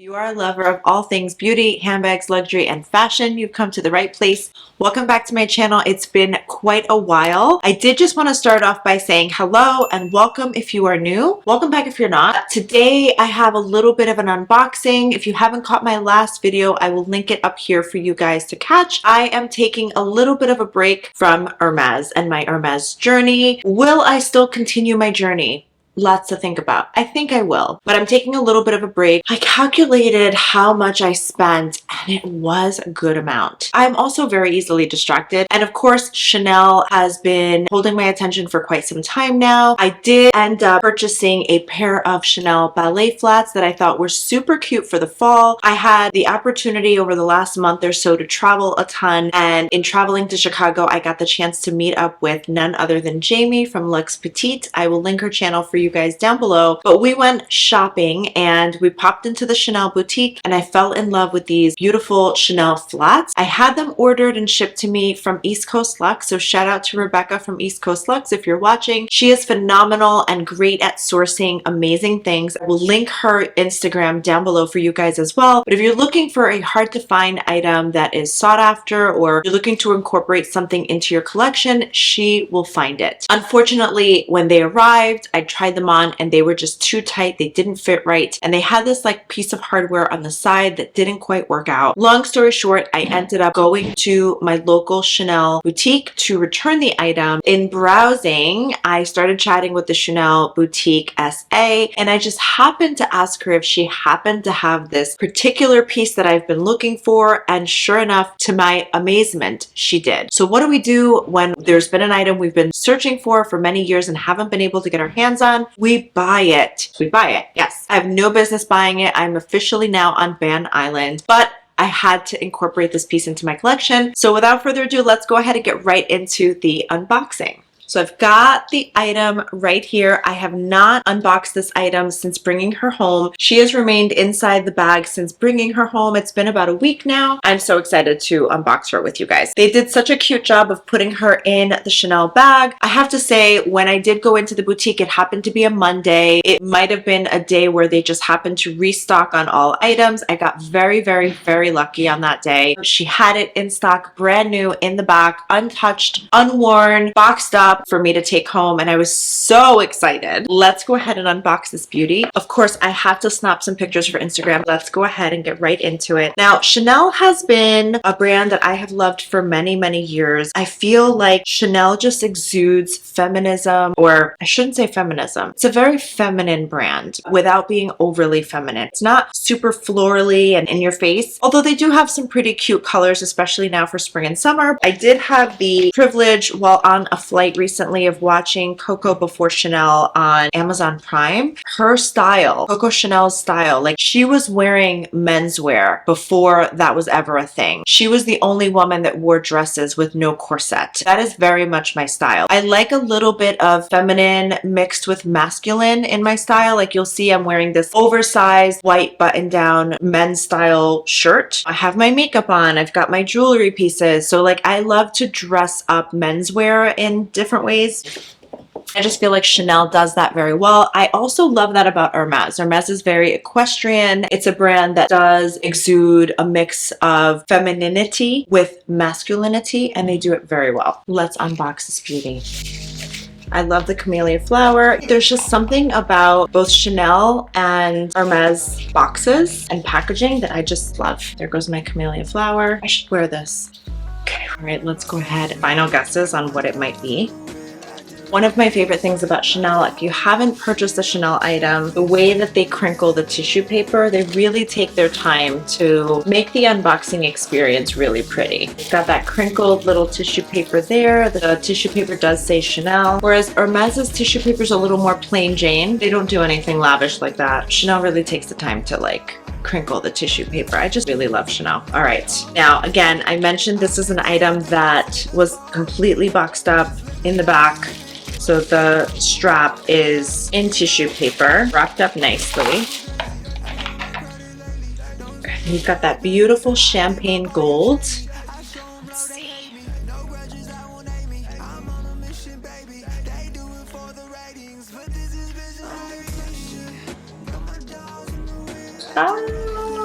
If you are a lover of all things beauty, handbags, luxury, and fashion, you've come to the right place. Welcome back to my channel. It's been quite a while. I did just want to start off by saying hello and welcome if you are new. Welcome back if you're not. Today, I have a little bit of an unboxing. If you haven't caught my last video, I will link it up here for you guys to catch. I am taking a little bit of a break from Hermes and my Hermes journey. Will I still continue my journey? Lots to think about. I think I will, but I'm taking a little bit of a break. I calculated how much I spent and it was a good amount. I'm also very easily distracted. And of course, Chanel has been holding my attention for quite some time now. I did end up purchasing a pair of Chanel ballet flats that I thought were super cute for the fall. I had the opportunity over the last month or so to travel a ton, and in traveling to Chicago, I got the chance to meet up with none other than Jamie from Luxe Petite. I will link her channel for you guys down below, but we went shopping and we popped into the Chanel boutique and I fell in love with these beautiful Chanel flats. I had them ordered and shipped to me from East Coast Luxe, so shout out to Rebecca from East Coast Luxe if you're watching. She is phenomenal and great at sourcing amazing things. I will link her Instagram down below for you guys as well. But if you're looking for a hard to find item that is sought after, or you're looking to incorporate something into your collection, she will find it. Unfortunately, when they arrived, I tried them on and they were just too tight. They didn't fit right. And they had this like piece of hardware on the side that didn't quite work out. Long story short, I ended up going to my local Chanel boutique to return the item. In browsing, I started chatting with the Chanel boutique SA, and I just happened to ask her if she happened to have this particular piece that I've been looking for. And sure enough, to my amazement, she did. So what do we do when there's been an item we've been searching for many years and haven't been able to get our hands on? We buy it. We buy it. Yes. I have no business buying it. I'm officially now on Ban Island, but I had to incorporate this piece into my collection. So without further ado, let's go ahead and get right into the unboxing. So I've got the item right here. I have not unboxed this item since bringing her home. She has remained inside the bag since bringing her home. It's been about a week now. I'm so excited to unbox her with you guys. They did such a cute job of putting her in the Chanel bag. I have to say, when I did go into the boutique, it happened to be a Monday. It might have been a day where they just happened to restock on all items. I got very, very, very lucky on that day. She had it in stock, brand new in the back, untouched, unworn, boxed up, for me to take home, and I was so excited. Let's go ahead and unbox this beauty. Of course, I have to snap some pictures for Instagram. Let's go ahead and get right into it. Now, Chanel has been a brand that I have loved for many, many years. I feel like Chanel just exudes feminism, or I shouldn't say feminism. It's a very feminine brand without being overly feminine. It's not super florally and in your face, although they do have some pretty cute colors, especially now for spring and summer. I did have the privilege while on a flight recently of watching Coco Before Chanel on Amazon Prime. Her style, Coco Chanel's style, like she was wearing menswear before that was ever a thing. She was the only woman that wore dresses with no corset. That is very much my style. I like a little bit of feminine mixed with masculine in my style. Like you'll see I'm wearing this oversized white button-down men's style shirt. I have my makeup on. I've got my jewelry pieces. So like I love to dress up menswear in different ways. I just feel like Chanel does that very well. I also love that about Hermes. Hermes is very equestrian. It's a brand that does exude a mix of femininity with masculinity, and they do it very well. Let's unbox this beauty. I love the camellia flower. There's just something about both Chanel and Hermes boxes and packaging that I just love. There goes my camellia flower. I should wear this. Okay, all right, let's go ahead. Final guesses on what it might be. One of my favorite things about Chanel, if you haven't purchased a Chanel item, the way that they crinkle the tissue paper, they really take their time to make the unboxing experience really pretty. It's got that crinkled little tissue paper there. The tissue paper does say Chanel, whereas Hermes's tissue paper is a little more plain Jane. They don't do anything lavish like that. Chanel really takes the time to like crinkle the tissue paper. I just really love Chanel. All right. Now, again, I mentioned this is an item that was completely boxed up in the back. So the strap is in tissue paper, wrapped up nicely. You've got that beautiful champagne gold. Let's see. Oh,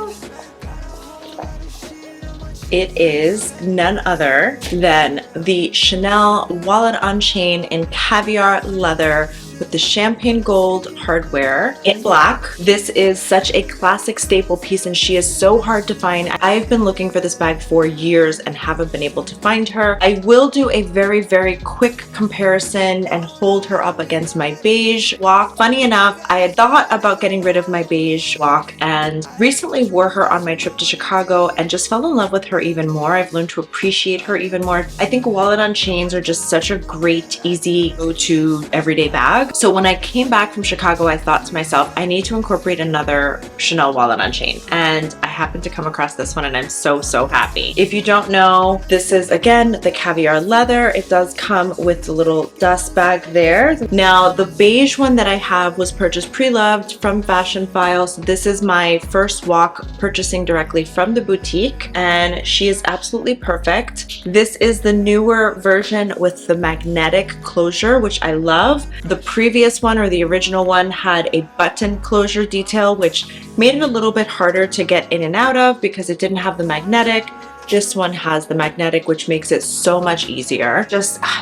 it is none other than the Chanel wallet on chain in caviar leather with the champagne gold hardware in black. This is such a classic staple piece and she is so hard to find. I've been looking for this bag for years and haven't been able to find her. I will do a very quick comparison and hold her up against my beige walk. Funny enough, I had thought about getting rid of my beige walk and recently wore her on my trip to Chicago and just fell in love with her even more. I've learned to appreciate her even more. I think wallet on chains are just such a great, easy go-to everyday bag. So when I came back from Chicago, I thought to myself, I need to incorporate another Chanel wallet on chain. And I happened to come across this one and I'm so happy. If you don't know, this is again the caviar leather. It does come with the little dust bag there. Now the beige one that I have was purchased pre-loved from Fashionphile. So this is my first walk purchasing directly from the boutique and she is absolutely perfect. This is the newer version with the magnetic closure, which I love. The previous one or the original one had a button closure detail, which made it a little bit harder to get in and out of because it didn't have the magnetic. This one has the magnetic, which makes it so much easier. I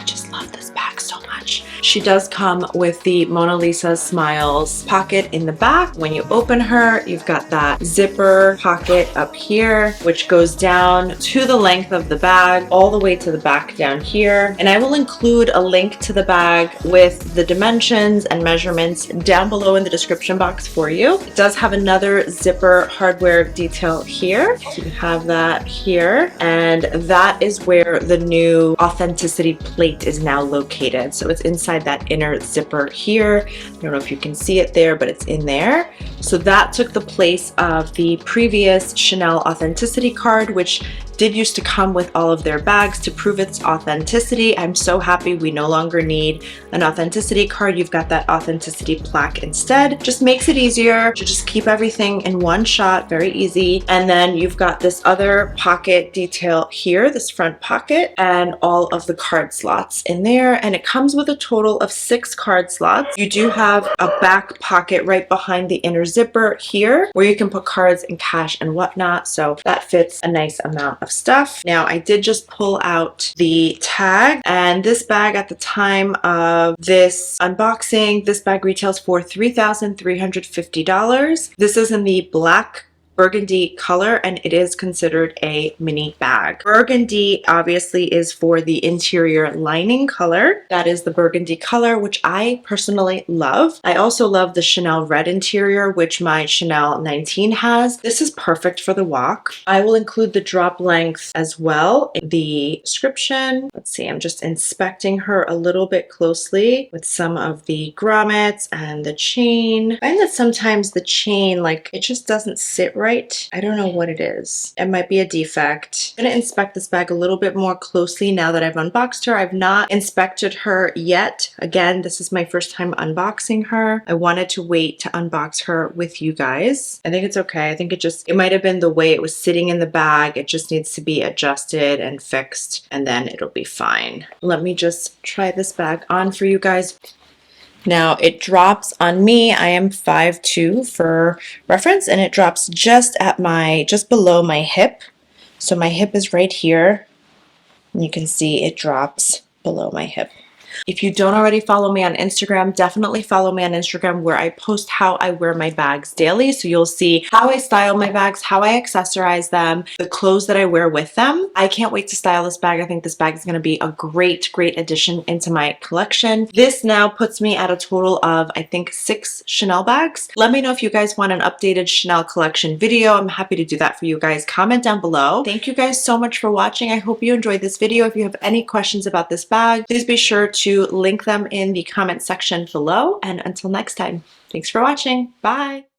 just love this bag so much. She does come with the Mona Lisa Smiles pocket in the back. When you open her, you've got that zipper pocket up here, which goes down to the length of the bag, all the way to the back down here. And I will include a link to the bag with the dimensions and measurements down below in the description box for you. It does have another zipper hardware detail here. So you have that here. And that is where the new authenticity plate is now located. So it's inside that inner zipper here. I don't know if you can see it there, but it's in there. So that took the place of the previous Chanel authenticity card, which did used to come with all of their bags to prove its authenticity. I'm so happy we no longer need an authenticity card. You've got that authenticity plaque instead. Just makes it easier to just keep everything in one shot, very easy. And then you've got this other pocket detail here, this front pocket, and all of the card slots in there. And it comes with a total of 6 card slots. You do have a back pocket right behind the inner zipper here where you can put cards and cash and whatnot. So that fits a nice amount of stuff. Now I did just pull out the tag, and this bag at the time of this unboxing, this bag retails for $3,350. This is in the black burgundy color and it is considered a mini bag. Burgundy obviously is for the interior lining color. That is the burgundy color, which I personally love. I also love the Chanel red interior, which my Chanel 19 has. This is perfect for the walk. I will include the drop length as well in the description. Let's see, I'm just inspecting her a little bit closely with some of the grommets and the chain. I find that sometimes the chain, like, it just doesn't sit right. I don't know what it is. It might be a defect. I'm going to inspect this bag a little bit more closely now that I've unboxed her. I've not inspected her yet. Again, this is my first time unboxing her. I wanted to wait to unbox her with you guys. I think it's okay. I think it might have been the way it was sitting in the bag. It just needs to be adjusted and fixed and then it'll be fine. Let me just try this bag on for you guys. Now it drops on me. I am 5'2" for reference, and it drops just below my hip. So my hip is right here, and you can see it drops below my hip. If you don't already follow me on Instagram, definitely follow me on Instagram where I post how I wear my bags daily. So you'll see how I style my bags, how I accessorize them, the clothes that I wear with them. I can't wait to style this bag. I think this bag is going to be a great addition into my collection. This now puts me at a total of, I think, 6 Chanel bags. Let me know if you guys want an updated Chanel collection video. I'm happy to do that for you guys. Comment down below. Thank you guys so much for watching. I hope you enjoyed this video. If you have any questions about this bag, please be sure to link them in the comment section below. And until next time, thanks for watching. Bye.